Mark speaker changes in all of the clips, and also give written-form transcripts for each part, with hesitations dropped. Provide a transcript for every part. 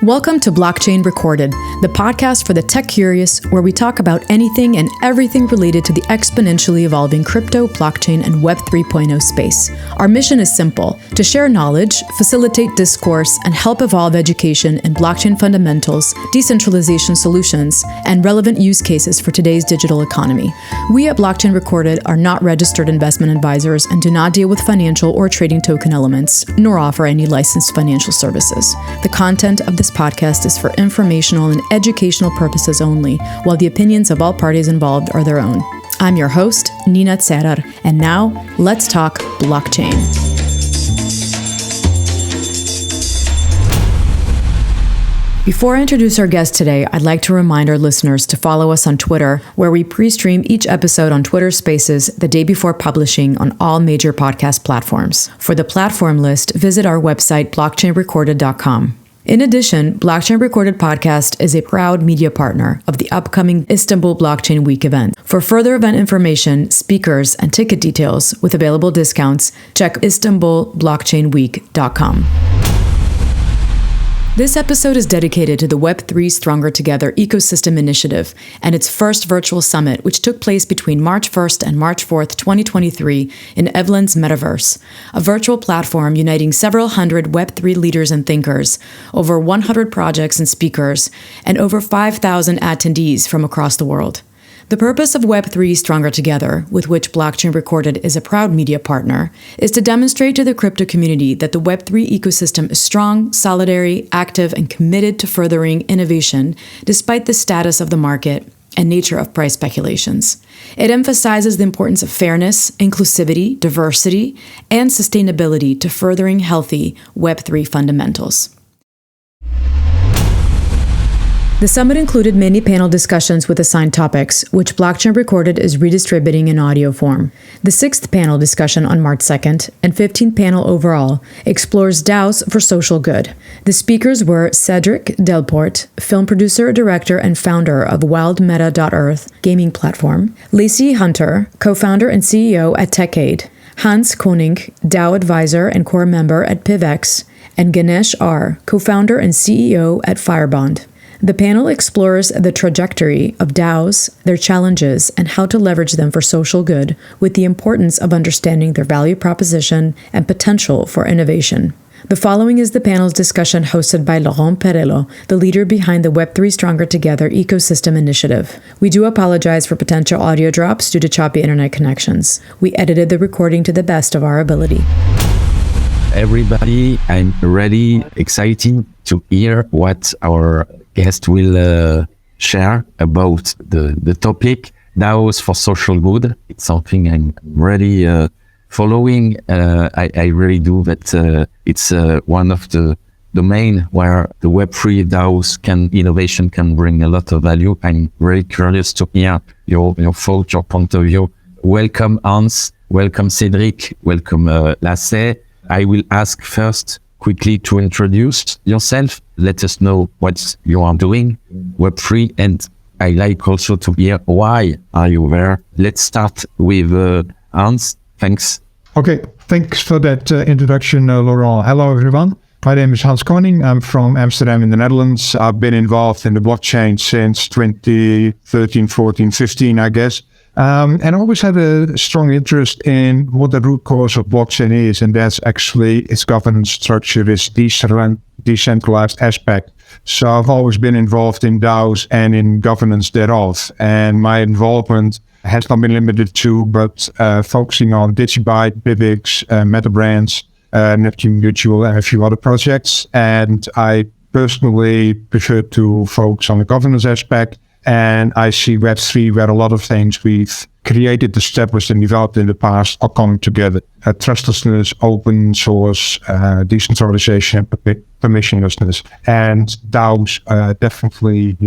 Speaker 1: Welcome to Blockchain Recorded, the podcast for the tech curious, where we talk about anything and everything related to the exponentially evolving crypto, blockchain, and Web 3.0 space. Our mission is simple: to share knowledge, facilitate discourse, and help evolve education in blockchain fundamentals, decentralization solutions, and relevant use cases for today's digital economy. We at Blockchain Recorded are not registered investment advisors and do not deal with financial or trading token elements, nor offer any licensed financial services. The content of this podcast is for informational and educational purposes only, while the opinions of all parties involved are their own. I'm your host, Nina Tserar, and now let's talk blockchain. Before I introduce our guest today, I'd like to remind our listeners to follow us on Twitter, where we pre-stream each episode on Twitter Spaces the day before publishing on all major podcast platforms. For the platform list, visit our website, blockchainrecorded.com. In addition, Blockchain Recorded Podcast is a proud media partner of the upcoming Istanbul Blockchain Week event. For further event information, speakers, and ticket details with available discounts, check istanbulblockchainweek.com. This episode is dedicated to the Web3 Stronger Together ecosystem initiative and its first virtual summit, which took place between March 1st and March 4th, 2023 in Evveland's Metaverse, a virtual platform uniting several hundred Web3 leaders and thinkers, over 100 projects and speakers, and over 5,000 attendees from across the world. The purpose of Web3 Stronger Together, with which Blockchain Recorded is a proud media partner, is to demonstrate to the crypto community that the Web3 ecosystem is strong, solidary, active, and committed to furthering innovation despite the status of the market and nature of price speculations. It emphasizes the importance of fairness, inclusivity, diversity, and sustainability to furthering healthy Web3 fundamentals. The summit included many panel discussions with assigned topics, which Blockchain Recorded is redistributing in audio form. The 6th panel discussion on March 2nd and 15th panel overall explores DAOs for social good. The speakers were Cedric, Delport, film producer, director, and founder of WildMeta.Earth gaming platform; Lacey Hunter, co-founder and CEO at TechAid; Hans Koning, DAO advisor and core member at PivX; and Ganesh R., co-founder and CEO at Firebond. The panel explores the trajectory of DAOs, their challenges, and how to leverage them for social good, with the importance of understanding their value proposition and potential for innovation. The following is the panel's discussion hosted by Laurent Perello, the leader behind the Web3 Stronger Together ecosystem initiative. We do apologize for potential audio drops due to choppy internet connections. We edited the recording to the best of our ability.
Speaker 2: Everybody, I'm ready, excited to hear what our guest will share about the topic, DAOs for social good. It's something I'm really following. I really do, but it's one of the domain where the Web3 DAOs innovation can bring a lot of value. I'm very curious to hear your thought, your point of view. Welcome, Hans. Welcome, Cedric. Welcome, Lacey. I will ask first quickly to introduce yourself. Let us know what you are doing, Web3, and I like also to hear why are you there. Let's start with Hans. Thanks.
Speaker 3: Okay, thanks for that introduction, Laurent. Hello, everyone. My name is Hans Koning. I'm from Amsterdam in the Netherlands. I've been involved in the blockchain since 2013, 14, 15, I guess. And I always had a strong interest in what the root cause of blockchain is, and that's actually its governance structure, its decentralized aspect. So I've always been involved in DAOs and in governance thereof. And my involvement has not been limited to, but focusing on DigiByte, PivX, Metabrands, Neptune Mutual, and a few other projects. And I personally prefer to focus on the governance aspect. And I see Web3 where a lot of things we've created, established, and developed in the past are coming together. Trustlessness, open source, decentralization, permissionlessness. And DAOs definitely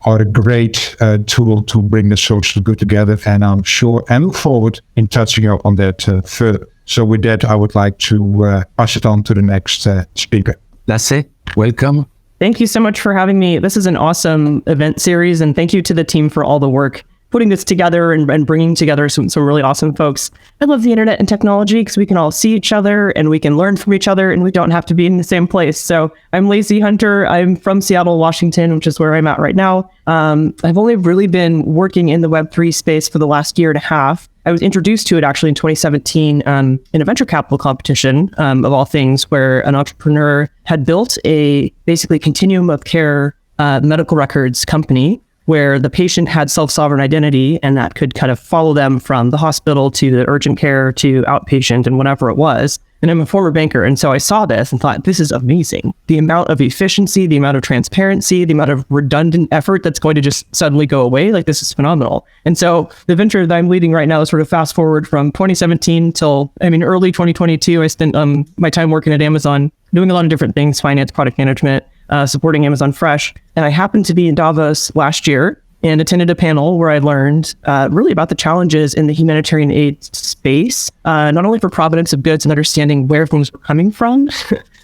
Speaker 3: are a great tool to bring the social good together. And I'm sure and look forward in touching on that further. So with that, I would like to pass it on to the next speaker.
Speaker 2: Lacey, welcome.
Speaker 4: Thank you so much for having me. This is an awesome event series, and thank you to the team for all the work putting this together and bringing together some really awesome folks. I love the internet and technology because we can all see each other and we can learn from each other and we don't have to be in the same place. So I'm Lacey Hunter. I'm from Seattle, Washington, which is where I'm at right now. I've only really been working in the Web3 space for the last year and a half. I was introduced to it actually in 2017 in a venture capital competition, of all things, where an entrepreneur had built a basically continuum of care medical records company where the patient had self-sovereign identity and that could kind of follow them from the hospital to the urgent care to outpatient and whatever it was. And I'm a former banker. And so I saw this and thought, this is amazing. The amount of efficiency, the amount of transparency, the amount of redundant effort that's going to just suddenly go away. Like, this is phenomenal. And so the venture that I'm leading right now is sort of fast forward from 2017 till, early 2022. I spent my time working at Amazon, doing a lot of different things, finance, product management, supporting Amazon Fresh. And I happened to be in Davos last year and attended a panel where I learned really about the challenges in the humanitarian aid space, not only for provenance of goods and understanding where things were coming from,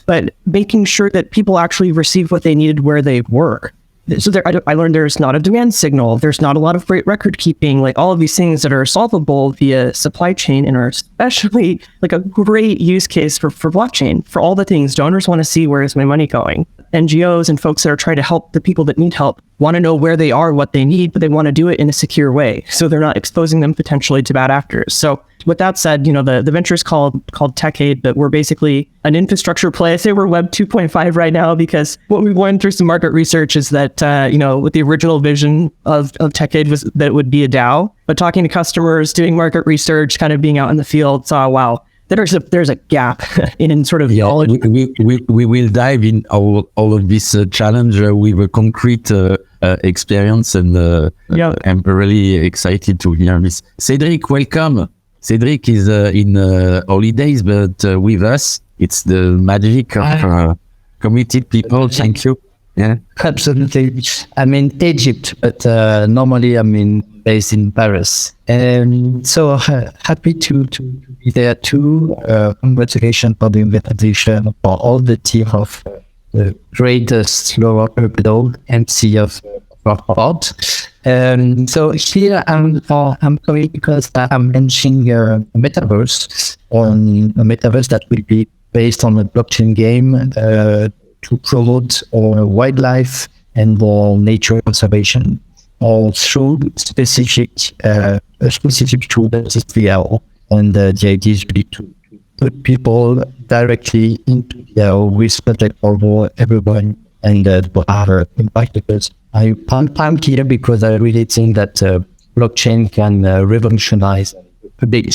Speaker 4: but making sure that people actually received what they needed where they were. So I learned there's not a demand signal. There's not a lot of great record keeping, like all of these things that are solvable via supply chain and are especially like a great use case for blockchain. For all the things donors want to see, where is my money going? NGOs and folks that are trying to help the people that need help want to know where they are, what they need, but they want to do it in a secure way. So they're not exposing them potentially to bad actors. So with that said, the venture is called Tech Aid, but we're basically an infrastructure play. I say we're Web 2.5 right now because what we went through some market research is that, with the original vision of Tech Aid was that it would be a DAO, but talking to customers, doing market research, kind of being out in the field, saw, wow, there's a gap in sort of all.
Speaker 2: We will dive in all of this challenge with a concrete experience, and I'm really excited to hear this. Cedric, welcome. Cedric is in holidays, but with us, it's the magic of committed people. Thank you. Yeah,
Speaker 5: absolutely. I'm in Egypt, but normally I'm based in Paris. And so happy to be there too. Congratulations for the invitation, for all the team of the greatest Laurent, Perello, MC of pod. So here I'm coming because I'm launching a Metaverse, that will be based on a blockchain game to promote wildlife and nature conservation, all through specific tool that is DAO. And the idea is really to put people directly into DAO with project for everyone and to have impact. Because I'm here because I really think that blockchain can revolutionize a big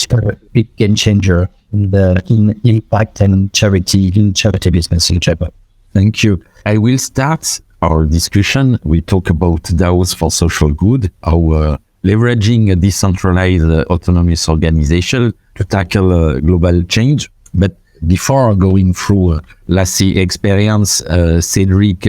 Speaker 5: game changer in impact and charity business in general.
Speaker 2: Thank you. I will start our discussion. We talk about DAOs for social good, how leveraging a decentralized autonomous organization to tackle global change. But before going through Lacey experience, Cedric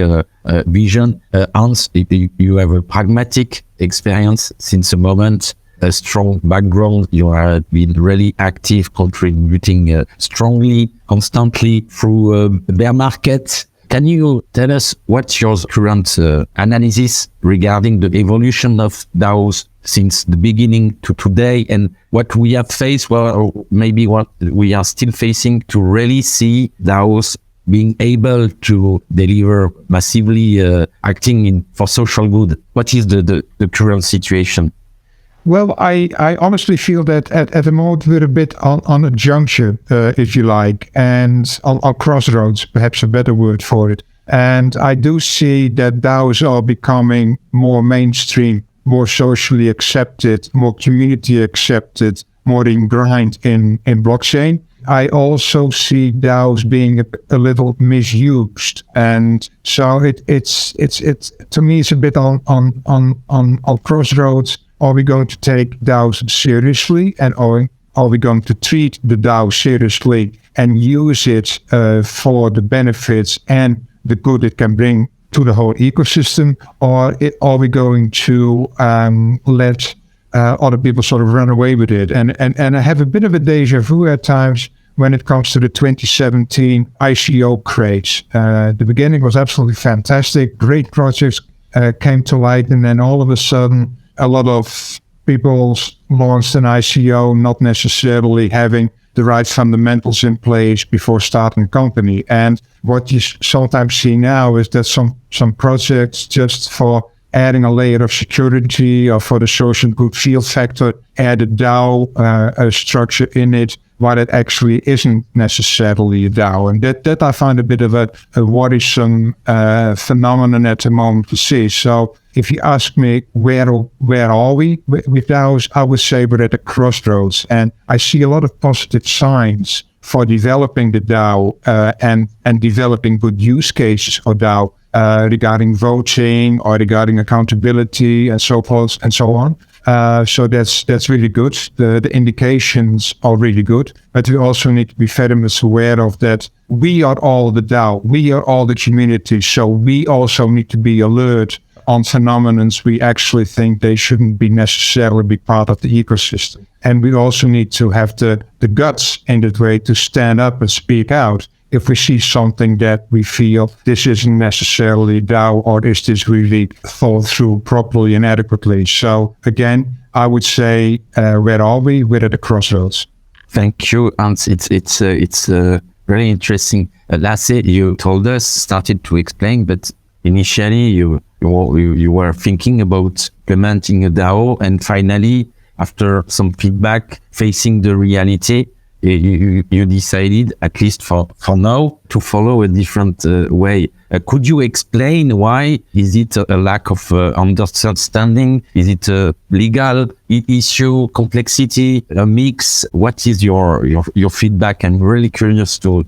Speaker 2: vision, Hans, you have a pragmatic experience since a moment, a strong background. You have been really active, contributing strongly, constantly through bear market. Can you tell us what's your current analysis regarding the evolution of DAOs since the beginning to today, and what we have faced, or maybe what we are still facing to really see DAOs being able to deliver massively acting for social good? What is the current situation?
Speaker 3: Well, I honestly feel that at the moment we're a bit on a juncture, if you like, and on crossroads, perhaps a better word for it. And I do see that DAOs are becoming more mainstream, more socially accepted, more community accepted, more ingrained in blockchain. I also see DAOs being a little misused, and so it's to me it's a bit on crossroads. Are we going to take DAOs seriously, and are we going to treat the DAO seriously and use it for the benefits and the good it can bring to the whole ecosystem, or are we going to let other people sort of run away with it? And I have a bit of a deja vu at times when it comes to the 2017 ICO craze. The beginning was absolutely fantastic. Great projects came to light, and then all of a sudden, a lot of people launched an ICO not necessarily having the right fundamentals in place before starting a company. And what you sometimes see now is that some projects, just for adding a layer of security or for the social good feel factor, add a DAO structure in it, while it actually isn't necessarily a DAO. And that I find a bit of a worrisome phenomenon at the moment to see. So if you ask me where are we with DAOs, I would say we're at a crossroads. And I see a lot of positive signs for developing the DAO and developing good use cases for DAO regarding voting or regarding accountability and so forth and so on. So that's really good. The indications are really good, but we also need to be very much aware of that. We are all the DAO. We are all the community. So we also need to be alert on phenomena we actually think they shouldn't be necessarily be part of the ecosystem. And we also need to have the guts in that way to stand up and speak out if we see something that we feel this isn't necessarily DAO, or is this really thought through properly and adequately. So again, I would say, where are we? We're at a crossroads.
Speaker 2: Thank you, Hans. It's very interesting. Lacey, you told us, started to explain, but initially you were thinking about implementing a DAO, and finally, after some feedback, facing the reality, you decided, at least for now, to follow a different way. Could you explain why? Is it a lack of understanding? Is it a legal issue, complexity, a mix? What is your feedback? I'm really curious to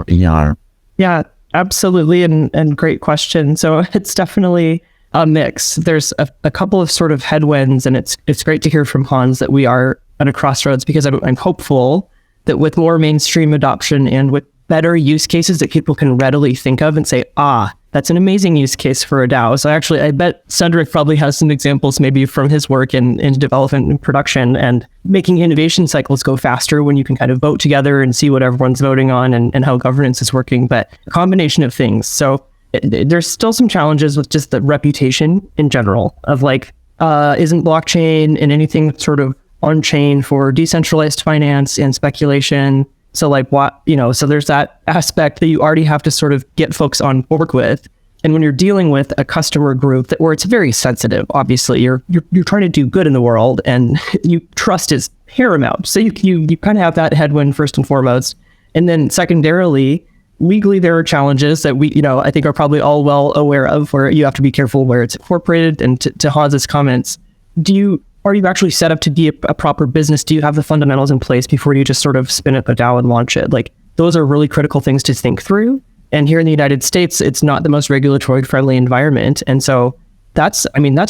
Speaker 2: hear.
Speaker 4: Yeah, absolutely. And great question. So it's definitely a mix. There's a couple of sort of headwinds, and it's great to hear from Hans that we are at a crossroads, because I'm hopeful that with more mainstream adoption and with better use cases that people can readily think of and say, that's an amazing use case for a DAO. So actually, I bet Cedric probably has some examples maybe from his work in development and production, and making innovation cycles go faster when you can kind of vote together and see what everyone's voting on and how governance is working, but a combination of things. So there's still some challenges with just the reputation in general of like, isn't blockchain and anything sort of on chain for decentralized finance and speculation. So like so there's that aspect that you already have to sort of get folks on board with. And when you're dealing with a customer group where it's very sensitive, obviously you're trying to do good in the world, and trust is paramount. So you kind of have that headwind first and foremost. And then secondarily, legally, there are challenges that I think are probably all well aware of, where you have to be careful where it's incorporated. And to Hans's comments, are you actually set up to be a proper business? Do you have the fundamentals in place before you just sort of spin up a DAO and launch it? Like, those are really critical things to think through. And here in the United States, it's not the most regulatory friendly environment. And so that's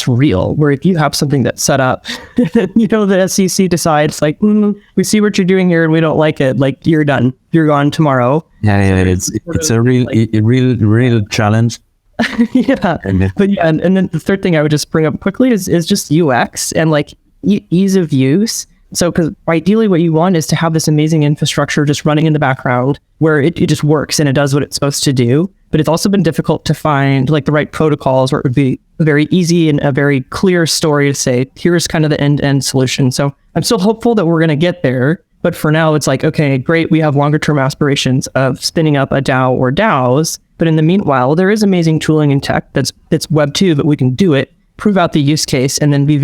Speaker 4: real, where if you have something that's set up, the SEC decides like, we see what you're doing here and we don't like it. Like, you're done. You're gone tomorrow.
Speaker 2: Yeah. It's a real challenge.
Speaker 4: Yeah. But yeah, and then the third thing I would just bring up quickly is just UX and like ease of use. So, because ideally what you want is to have this amazing infrastructure just running in the background where it just works and it does what it's supposed to do. But it's also been difficult to find like the right protocols where it would be very easy and a very clear story to say, here's kind of the end-to-end solution. So I'm still hopeful that we're going to get there. But for now, it's like, okay, great. We have longer term aspirations of spinning up a DAO or DAOs. But in the meanwhile, there is amazing tooling and tech that's Web2 that we can do it, prove out the use case, and then be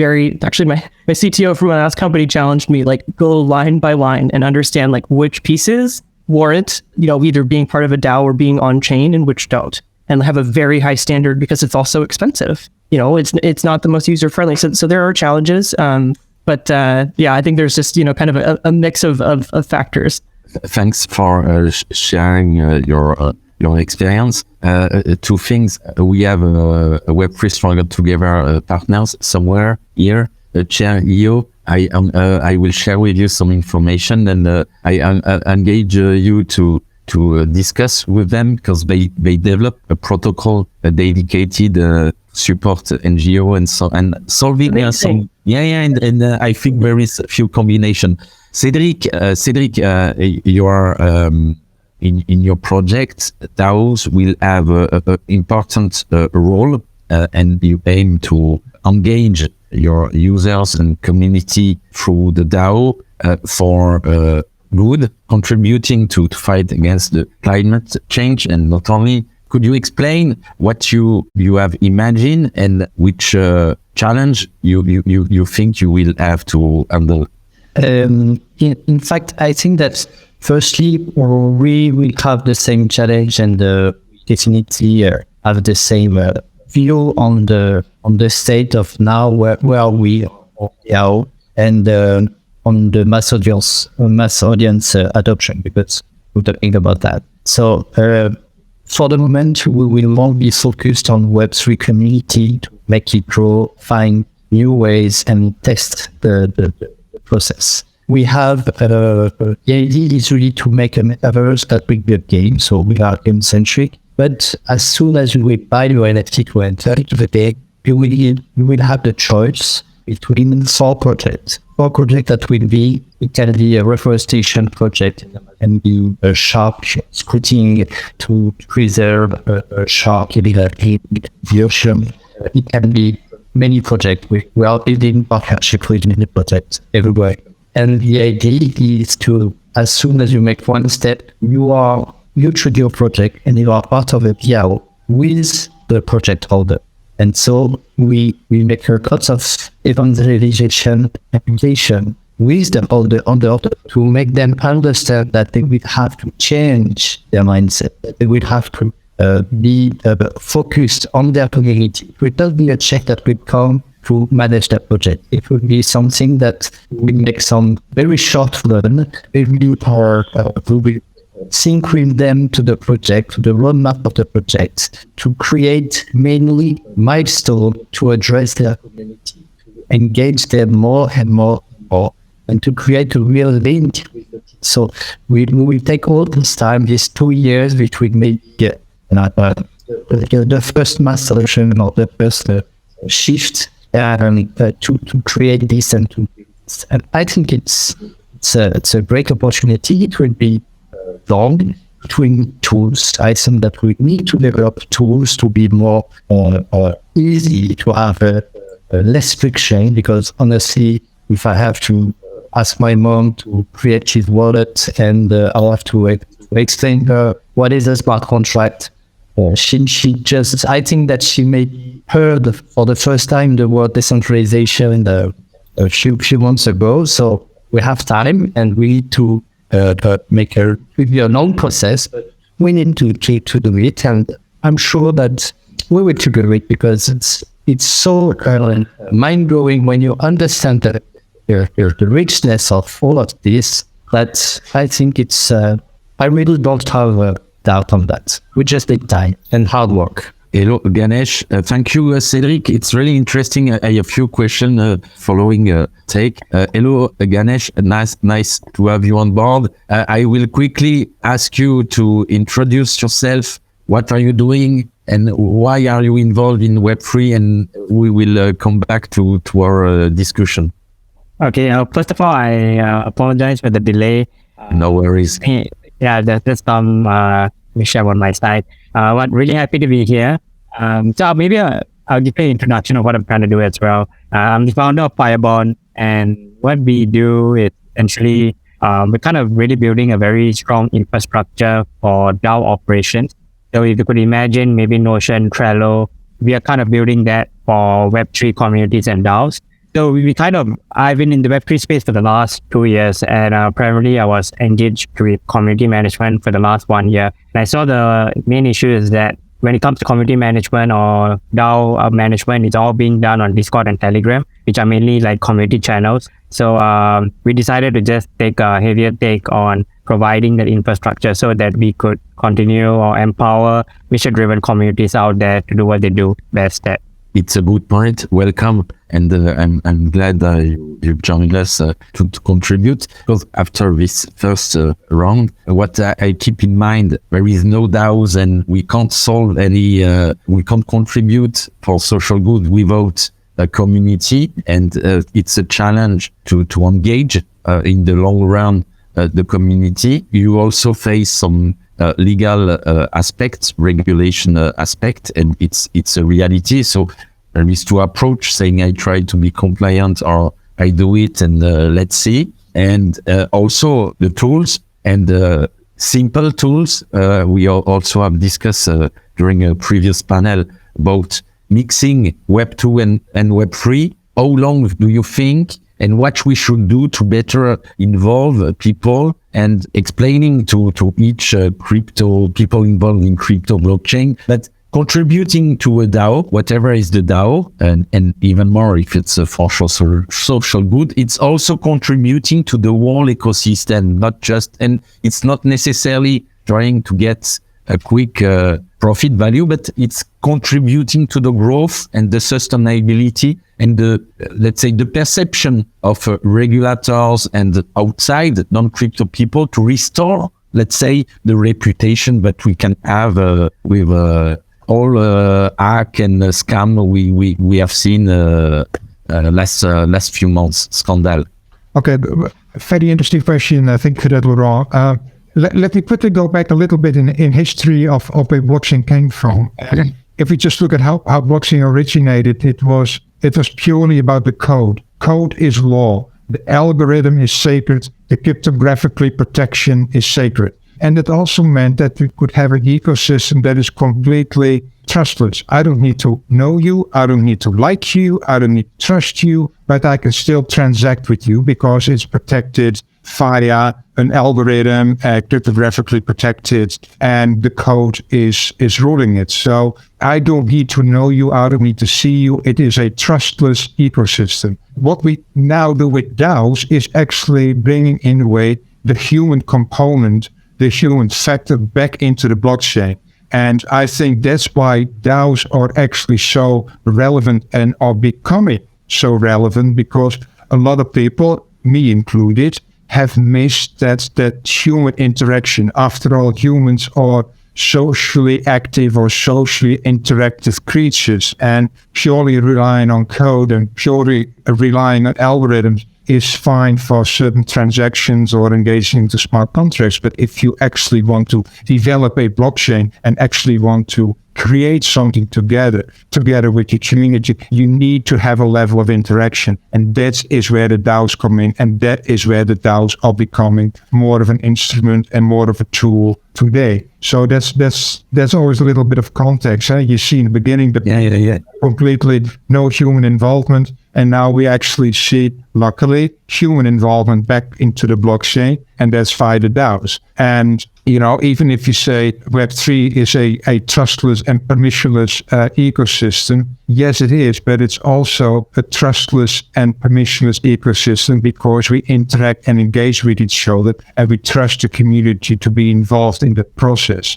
Speaker 4: actually my CTO from my last company challenged me, like, go line by line and understand like which pieces warrant, either being part of a DAO or being on chain and which don't, and have a very high standard because it's also expensive. It's not the most user friendly. So there are challenges. But I think there's just, kind of a mix of factors.
Speaker 2: Thanks for sharing your experience. Two things. We have a Web3 Stronger Together partners somewhere here, Chair EO. I will share with you some information, and I engage you to discuss with them, because they develop a protocol dedicated support NGO and solving some. And I think there is a few combination. Cedric, you are in your project. DAOs will have an important role, and you aim to engage your users and community through the DAO for good, contributing to fight against the climate change. And not only, could you explain what you have imagined and which challenge you think you will have to handle?
Speaker 5: In fact, I think that firstly, we will have the same challenge and definitely have the same view on the state of now where we are now, and on the mass audience adoption, because we're talking about that. So for the moment, we will more be focused on Web3 community to make it grow, find new ways, and test the process. We have the idea is really to make a metaverse that will be a game, so we are game centric. But as soon as we buy your NFT to enter into the game, you will have the choice between four projects. Four projects that will be, it can be a reforestation project, and be a shark scouting to preserve a shark in the ocean. It can be many projects. We are building partnership with many projects everywhere. And the idea is to, as soon as you make one step, you trigger your project and you are part of a DAO with the project holder. And so we make lots of evangelization application with the holder to make them understand that they will have to change their mindset, that they will have to be focused on their community. It will not be a check that will come to manage that project. It will be something that will make some very short run. It will sync with them to the project, to the roadmap of the project, to create mainly milestones to address their community, to engage them more and more and more, and to create a real link with the team. So we will take all this time, these 2 years between maybe the first mass solution or the first shift to create this and to do this. And I think it's a great opportunity. It will be long between tools. I think that we need to develop tools to be more easy, to have less friction, because honestly, if I have to ask my mom to create his wallet and I'll have to explain her what is a smart contract, she just, I think that she may heard for the first time the word decentralization a few months ago. So we have time and we need to make a long process, but we need to do it. And I'm sure that we will figure it, because it's so mind-blowing when you understand the richness of all of this, that I think it's, I really don't have a doubt on that. We just need time and hard work.
Speaker 2: Hello, Ganesh. Thank you, Cedric. It's really interesting. I have a few questions following take. Hello, Ganesh. Nice to have you on board. I will quickly ask you to introduce yourself. What are you doing and why are you involved in Web3? And we will come back to our discussion.
Speaker 6: Okay. First of all, I apologize for the delay.
Speaker 2: No worries.
Speaker 6: Yeah, that's some Michelle on my side. But really happy to be here. So maybe I'll give you an introduction of what I'm trying to do as well. I'm the founder of Firebond, and what we do is essentially we're kind of really building a very strong infrastructure for DAO operations. So if you could imagine maybe Notion, Trello, we are kind of building that for Web3 communities and DAOs. So I've been in the Web3 space for the last 2 years, and primarily I was engaged with community management for the last 1 year. And I saw the main issue is that when it comes to community management or DAO management, it's all being done on Discord and Telegram, which are mainly like community channels. So we decided to just take a heavier take on providing that infrastructure so that we could continue or empower mission-driven communities out there to do what they do best at.
Speaker 2: It's a good point. Welcome. And I'm glad you joined us to contribute, because after this first round, what I keep in mind, there is no DAOs and we can't solve any, we can't contribute for social good without a community. And it's a challenge to engage in the long run the community. You also face some legal aspects, regulation aspect, and it's a reality. So There is two approach, saying I try to be compliant or I do it and let's see. And also the tools and simple tools. We also have discussed during a previous panel about mixing Web 2 and Web 3. How long do you think and what we should do to better involve people and explaining to each crypto people involved in crypto blockchain that contributing to a DAO, whatever is the DAO, and even more if it's for social good, it's also contributing to the whole ecosystem, not just, and it's not necessarily trying to get a quick profit value, but it's contributing to the growth and the sustainability and the, let's say, the perception of regulators and outside non-crypto people to restore, let's say, the reputation that we can have with all hack and scam we have seen last few months scandal.
Speaker 3: Okay, very interesting question. I think that Laurent. Let me quickly go back a little bit in history of where blockchain came from. If we just look at how blockchain originated, it was purely about the code. Code is law. The algorithm is sacred. The cryptographically protection is sacred. And it also meant that we could have an ecosystem that is completely trustless. I don't need to know you. I don't need to like you. I don't need to trust you, but I can still transact with you because it's protected via an algorithm, cryptographically protected, and the code is ruling it. So I don't need to know you. I don't need to see you. It is a trustless ecosystem. What we now do with DAOs is actually bringing in a way the human component, the human factor back into the blockchain. And I think that's why DAOs are actually so relevant and are becoming so relevant, because a lot of people, me included, have missed that human interaction. After all, humans are socially active or socially interactive creatures, and purely relying on code and purely relying on algorithms is fine for certain transactions or engaging into smart contracts. But if you actually want to develop a blockchain and actually want to create something together with your community, you need to have a level of interaction. And that is where the DAOs come in. And that is where the DAOs are becoming more of an instrument and more of a tool today. So that's always a little bit of context. You see in the beginning that completely no human involvement. And now we actually see, luckily, human involvement back into the blockchain, and that's via the DAOs. And, even if you say Web3 is a trustless and permissionless ecosystem, yes, it is, but it's also a trustless and permissionless ecosystem because we interact and engage with each other, and we trust the community to be involved in the process.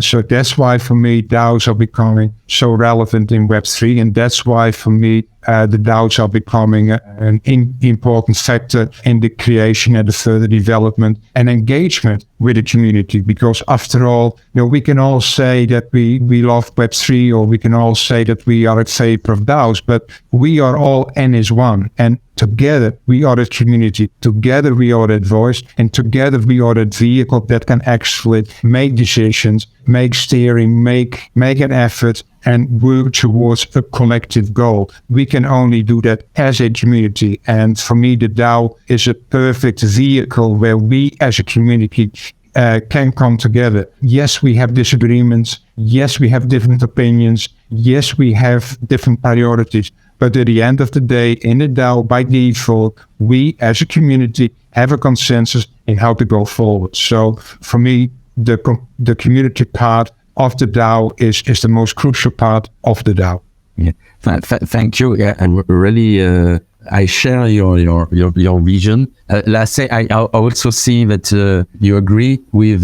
Speaker 3: So that's why, for me, DAOs are becoming so relevant in Web3, and that's why, for me, the DAOs are becoming an important factor in the creation and the further development and engagement with the community. Because after all, we can all say that we love Web3, or we can all say that we are in favor of DAOs, but we are all N is one. And together we are a community, together we are that voice, and together we are that vehicle that can actually make decisions, make steering, make an effort, and work towards a collective goal. We can only do that as a community. And for me, the DAO is a perfect vehicle where we as a community can come together. Yes, we have disagreements. Yes, we have different opinions. Yes, we have different priorities. But at the end of the day, in the DAO, by default, we as a community have a consensus in how to go forward. So for me, the community part of the DAO is the most crucial part of the DAO.
Speaker 2: Yeah, thank you. Yeah, and really, I share your vision. Lastly, I also see that you agree with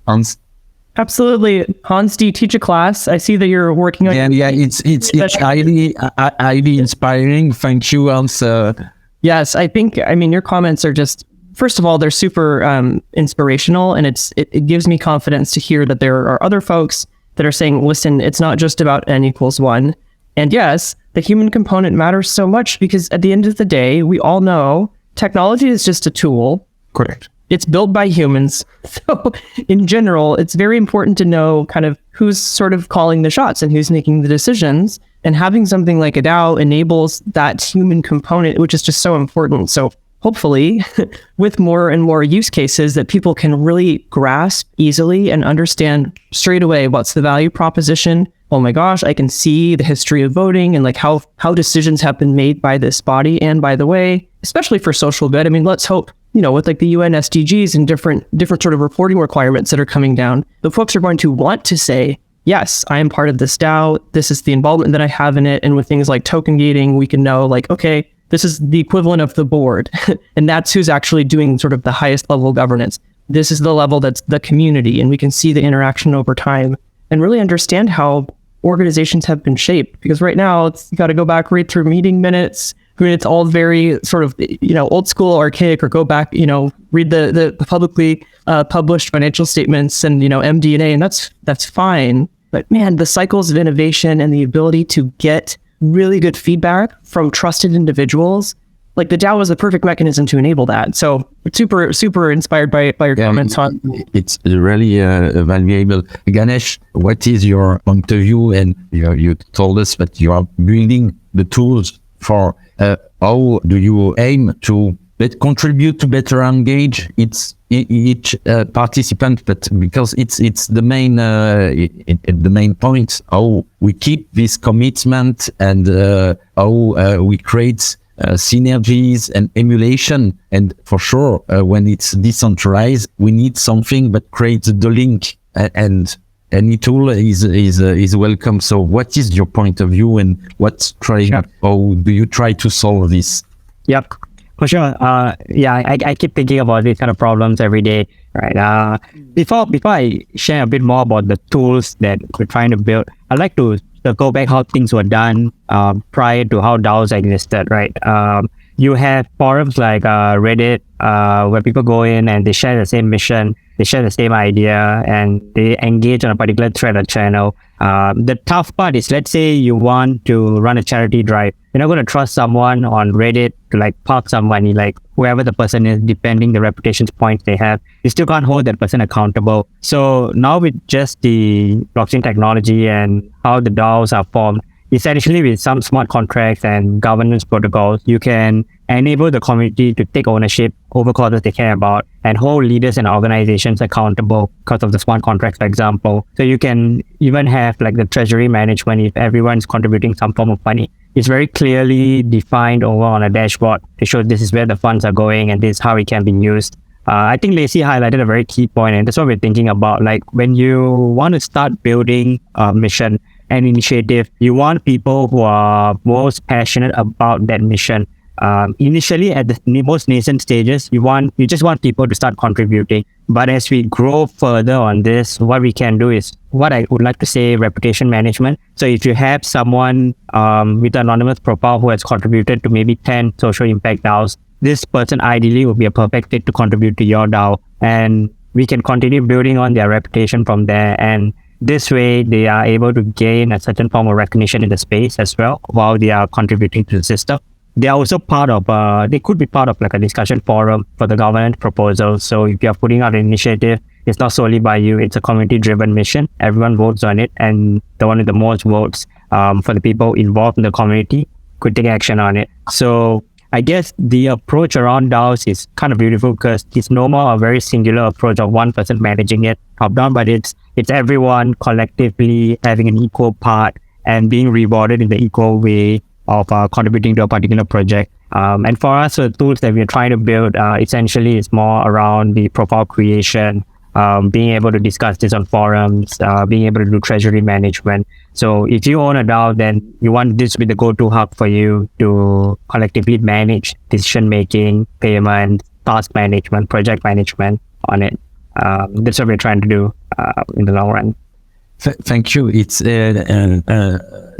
Speaker 2: Hans.
Speaker 4: Absolutely, Hans. Do you teach a class? I see that you're working on.
Speaker 2: Yeah, it's highly inspiring. Thank you, Hans.
Speaker 4: Yes, I think. Your comments are just. First of all, they're super inspirational, and it gives me confidence to hear that there are other folks that are saying, listen, it's not just about N=1. And yes, the human component matters so much because at the end of the day, we all know technology is just a tool.
Speaker 3: Correct.
Speaker 4: It's built by humans. So in general, it's very important to know kind of who's sort of calling the shots and who's making the decisions. And having something like a DAO enables that human component, which is just so important. So hopefully with more and more use cases that people can really grasp easily and understand straight away what's the value proposition. Oh my gosh, I can see the history of voting and like how decisions have been made by this body. And by the way, especially for social good, I mean, let's hope, with like the UN SDGs and different sort of reporting requirements that are coming down, the folks are going to want to say, yes, I am part of this DAO. This is the involvement that I have in it. And with things like token gating, we can know like, okay, this is the equivalent of the board. And that's who's actually doing sort of the highest level governance. This is the level that's the community. And we can see the interaction over time and really understand how organizations have been shaped. Because right now, you got to go back, read through meeting minutes. I mean, it's all very sort of, old school, archaic, or go back, read the publicly published financial statements and, MD&A, and that's fine. But man, the cycles of innovation and the ability to get really good feedback from trusted individuals, like the DAO is the perfect mechanism to enable that. So super, super inspired by your comments on.
Speaker 2: It's really valuable. Ganesh, what is your point of view? And you told us that you are building the tools for how do you aim to contribute to better engage each participant, but because it's the main point, how we keep this commitment and how we create synergies and emulation. And for sure, when it's decentralized, we need something that creates the link, and any tool is welcome. So what is your point of view, and how do you try to solve this?
Speaker 6: Yep. For sure. I keep thinking about these kind of problems every day, right? Before I share a bit more about the tools that we're trying to build, I'd like to go back how things were done prior to how DAOs existed, right? You have forums like Reddit, where people go in and they share the same mission, they share the same idea, and they engage on a particular thread or channel. The tough part is, let's say you want to run a charity drive. You're not going to trust someone on Reddit to like park some money, like whoever the person is, depending the reputation points they have. You still can't hold that person accountable. So now with just the blockchain technology and how the DAOs are formed, essentially with some smart contracts and governance protocols, you can enable the community to take ownership over causes they care about and hold leaders and organizations accountable because of the smart contracts, for example. So you can even have like the treasury management if everyone's contributing some form of money. It's very clearly defined over on a dashboard to show this is where the funds are going and this is how it can be used. I think Lacey highlighted a very key point, and that's what we're thinking about. Like when you want to start building a mission and initiative, you want people who are most passionate about that mission. Initially at the most nascent stages, you just want people to start contributing. But as we grow further on this, what we can do is what I would like to say reputation management. So if you have someone with an anonymous profile who has contributed to maybe 10 social impact DAOs, this person ideally would be a perfect fit to contribute to your DAO, and we can continue building on their reputation from there. And this way, they are able to gain a certain form of recognition in the space as well while they are contributing to the system. They are also they could be part of like a discussion forum for the governance proposals. So if you're putting out an initiative, it's not solely by you, it's a community-driven mission. Everyone votes on it, and the one with the most votes for the people involved in the community could take action on it. So I guess the approach around DAOs is kind of beautiful because it's no more a very singular approach of one person managing it top down, but it's everyone collectively having an equal part and being rewarded in the equal way of contributing to a particular project. And for us, the tools that we're trying to build essentially is more around the profile creation, being able to discuss this on forums, being able to do treasury management. So if you own a DAO, then you want this to be the go-to hub for you to collectively manage decision-making, payment, task management, project management on it. That's what we're trying to do in the long run.
Speaker 2: Thank you. It's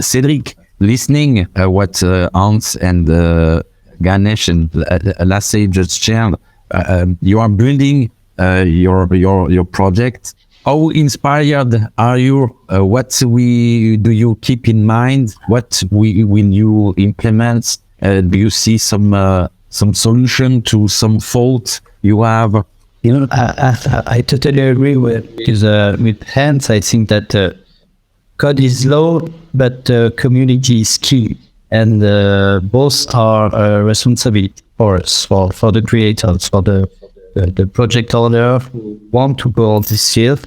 Speaker 2: Cedric, listening what Hans and Ganesh and Lacey just shared. You are building your project. How inspired are you? What do you keep in mind? What will you implement? Do you see some solution to some fault you have?
Speaker 5: I totally agree with Hans. I think that code is low, but community is key. And both are responsibility for us, for the creators, for the project owner who want to go on this field.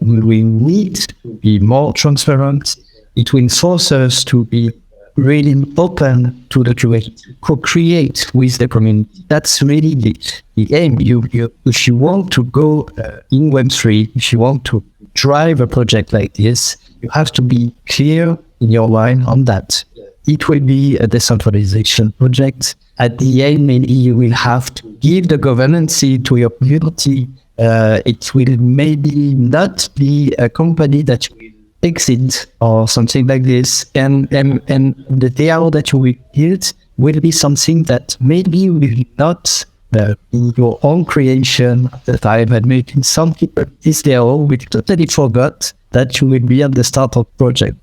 Speaker 5: We need to be more transparent. It will force us to be really open to the community, co-create with the community. That's really the aim. If you want to go in Web3, if you want to drive a project like this, you have to be clear in your mind on that. It will be a decentralization project. At the end, maybe you will have to give the governance to your community. It will maybe not be a company that will exit or something like this. And the DAO that you will build will be something that maybe will not be your own creation at the time. And maybe some people, this DAO will totally forgot that you will be at the start of project.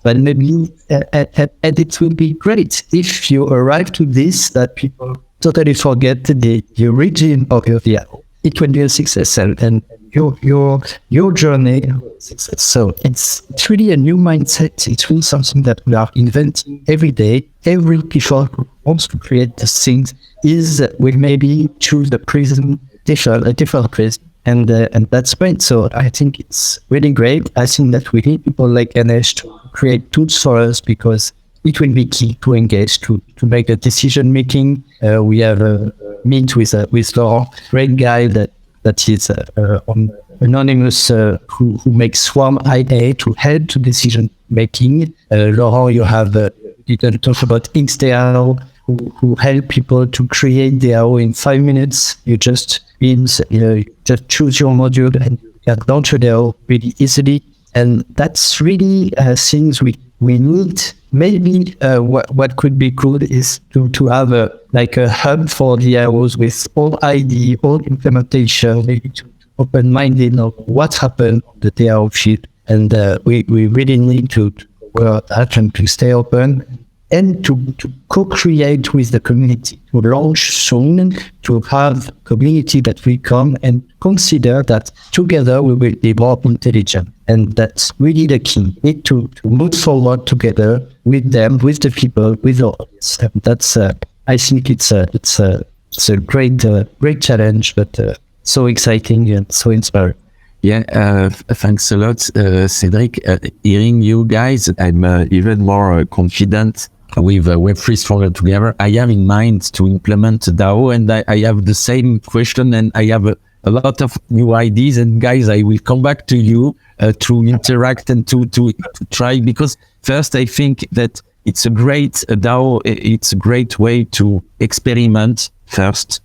Speaker 5: But maybe, and it will be great if you arrive to this, that people totally forget the origin of your DAO. It will be a success, and your journey success. So it's really a new mindset. It's really something that we are inventing every day. Every people who wants to create these things will maybe choose a different prism. And that's great. So I think it's really great. I think that we need people like Ganesh to create tools for us, because it will be key to engage, to make a decision making. We have a meet with Laurent, great guy that is on anonymous who makes Swarm IA to help to decision making. Laurent, you have you can talk about Inksdale, who help people to create DAO in 5 minutes. You just just choose your module and you can launch a DAO really easily. And that's really things we need. Maybe what could be good is to have a hub for DAOs with all ID, all implementation, maybe to open-minded of what happened on the DAO field. And we really need to work that and to stay open and to co-create with the community, to launch soon, to have community that will come and consider that together we will be more intelligent. And that's really the key. We need to move forward together with them, with the people, with the audience. And that's, I think it's a great challenge, but so exciting and so inspiring.
Speaker 2: Yeah, thanks a lot, Cedric. Hearing you guys, I'm even more confident with Web3 Stronger Together. I have in mind to implement DAO, and I have the same question, and I have a lot of new ideas. And guys, I will come back to you to interact and to try, because first I think that it's a great DAO. It's a great way to experiment first,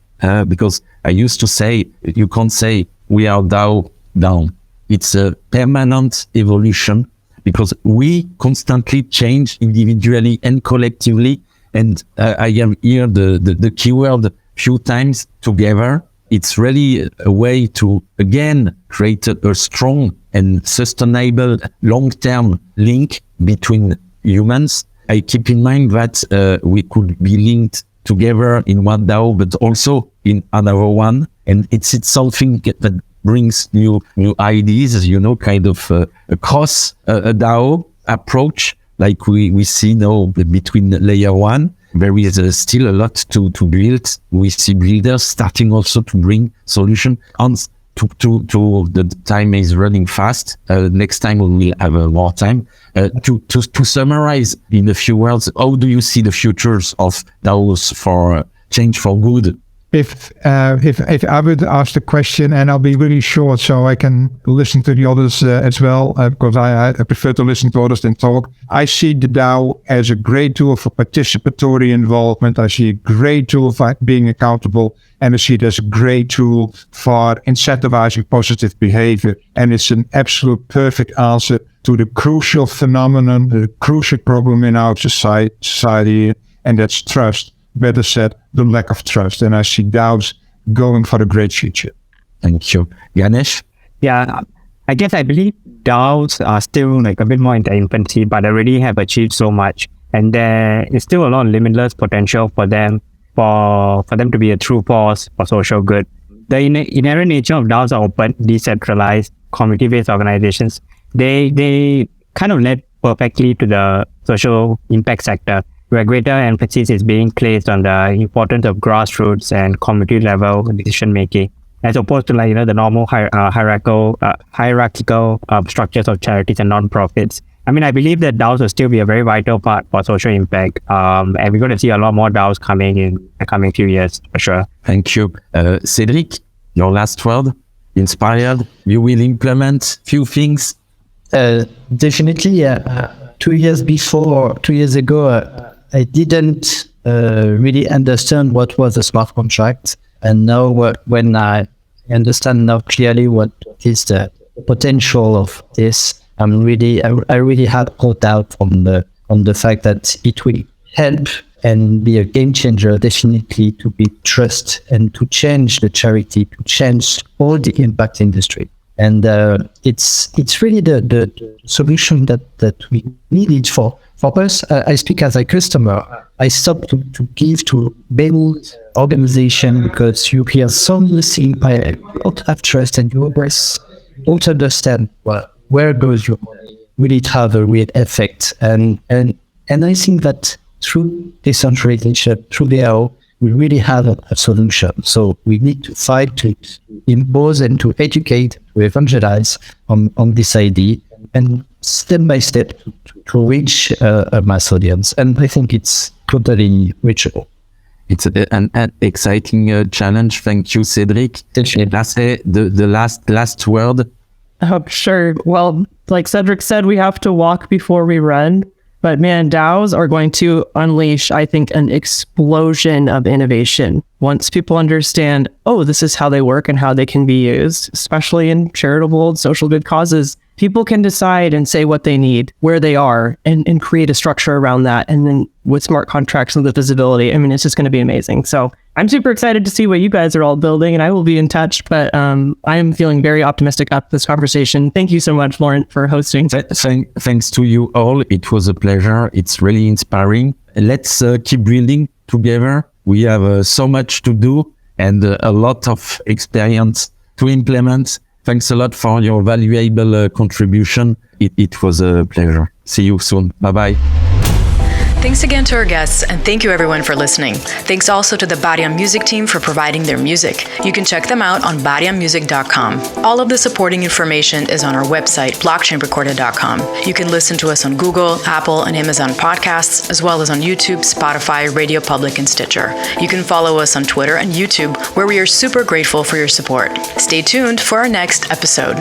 Speaker 2: because I used to say, you can't say we are DAO down. It's a permanent evolution, because we constantly change individually and collectively. And I am here the keyword few times together. It's really a way to, again, create a strong and sustainable long-term link between humans. I keep in mind that we could be linked together in one DAO, but also in another one. And it's something that brings new ideas, kind of across a DAO approach, like we see now between layer one. There is still a lot to build. We see builders starting also to bring solution on to the time is running fast. Next time we will have more time. To summarize in a few words, how do you see the futures of DAOs for change for good?
Speaker 3: If I would ask the question, and I'll be really short so I can listen to the others as well, because I prefer to listen to others than talk. I see the DAO as a great tool for participatory involvement. I see a great tool for being accountable, and I see it as a great tool for incentivizing positive behavior. And it's an absolute perfect answer to the crucial phenomenon, the crucial problem in our society, and that's trust. Better said, the lack of trust. And I see DAOs going for a great future.
Speaker 2: Thank you. Ganesh?
Speaker 6: Yeah, I guess I believe DAOs are still a bit more in their infancy, but they already have achieved so much. And there is still a lot of limitless potential for them, for them to be a true force for social good. The inherent nature of DAOs are open, decentralized, community-based organizations. they kind of led perfectly to the social impact sector, where greater emphasis is being placed on the importance of grassroots and community level decision making, as opposed to the normal hierarchical structures of charities and non-profits. I mean, I believe that DAOs will still be a very vital part for social impact, and we're going to see a lot more DAOs coming in the coming few years for sure.
Speaker 2: Thank you. Cedric, your last word? Inspired? You will implement few things?
Speaker 5: Definitely. 2 years ago, I didn't really understand what was a smart contract. And now when I understand now clearly what is the potential of this, I really have caught out on the fact that it will help and be a game changer, definitely, to be trust and to change the charity, to change all the impact industry. And it's really the solution that we needed for us. I speak as a customer. I stopped to give to many organizations because you hear so many things, you don't have trust, and you always don't understand where goes your money. Will it have a real effect? And I think that through decentralization, through DAO, we really have a solution. So we need to fight to impose and to educate, to evangelize on this idea, and step by step to reach a mass audience. And I think it's totally reachable.
Speaker 2: It's an exciting challenge. Thank you, Cedric. Lastly, the last word.
Speaker 4: Oh, sure. Well, like Cedric said, we have to walk before we run. But man, DAOs are going to unleash, I think, an explosion of innovation. Once people understand, oh, this is how they work and how they can be used, especially in charitable and social good causes, people can decide and say what they need, where they are, and create a structure around that. And then with smart contracts and the visibility, I mean, it's just going to be amazing. So I'm super excited to see what you guys are all building, and I will be in touch. But I am feeling very optimistic after this conversation. Thank you so much, Laurent, for hosting.
Speaker 2: Thanks to you all. It was a pleasure. It's really inspiring. Let's keep building together. We have so much to do and a lot of experience to implement. Thanks a lot for your valuable contribution. It was a pleasure. See you soon. Bye-bye.
Speaker 1: Thanks again to our guests, and thank you everyone for listening. Thanks also to the Bariam Music team for providing their music. You can check them out on bariammusic.com. All of the supporting information is on our website, blockchainrecorded.com. You can listen to us on Google, Apple, and Amazon podcasts, as well as on YouTube, Spotify, Radio Public, and Stitcher. You can follow us on Twitter and YouTube, where we are super grateful for your support. Stay tuned for our next episode.